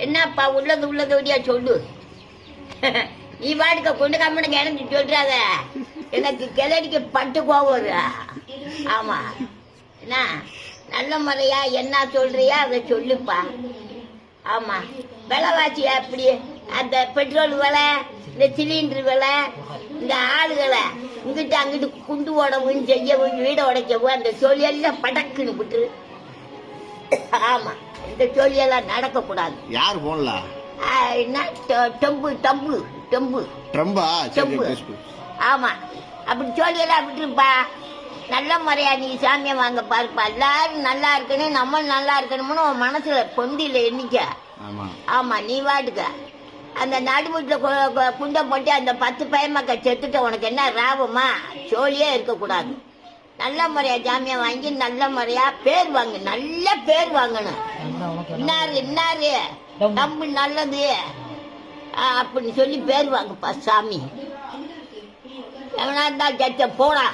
என்னப்பா உள்ளது சொல்லு. நீ பாட்டுக்க கொண்டு கம்மனுக்கு இணைஞ்சு சொல்றாத, எனக்கு கிளடிக்கு பட்டு கோவம். ஆமா, என்ன நல்ல முறையா என்ன சொல்றியா அதை சொல்லுப்பா. ஆமா, விலைவாசி அப்படி, அந்த பெட்ரோல் விலை, இந்த சிலிண்டர் விலை, இந்த ஆளுகளை இங்கிட்டு அங்கிட்டு குண்டு உடம்புன்னு செய்யவும் வீடை உடைக்கவும் அந்த சொல்லியெல்லாம் படக்குன்னு விட்டு. ஆமா, இந்த சொல்லியெல்லாம் நடக்கக்கூடாது. யார் போன்ல ஆமா, அப்படி சொல்லியெல்லாம் விட்டுருப்பா. நல்ல முறையா நீ சாமியை வாங்க பாருப்பா. எல்லாரும் நல்லா இருக்கணும், நம்ம நல்லா இருக்கணும்னு உன் மனசுல பொந்தில எண்ணிக்க. ஆமா, நீ வாட்டுக்க அந்த நடுமுட்டில குண்டை போட்டு அந்த 10 பயமக்க செத்துட்ட உனக்கு என்ன ராபமா? சோழியே இருக்கக்கூடாது. நல்ல முறையா ஜாமியா வாங்கி நல்ல முறையா பேர் வாங்க, நல்ல பேர் வாங்கணும். இன்னாரு தம்பு நல்லது அப்படின்னு சொல்லி பேர் வாங்கப்பா சாமி. எவனா இருந்தா ஜட்ஜ போடா.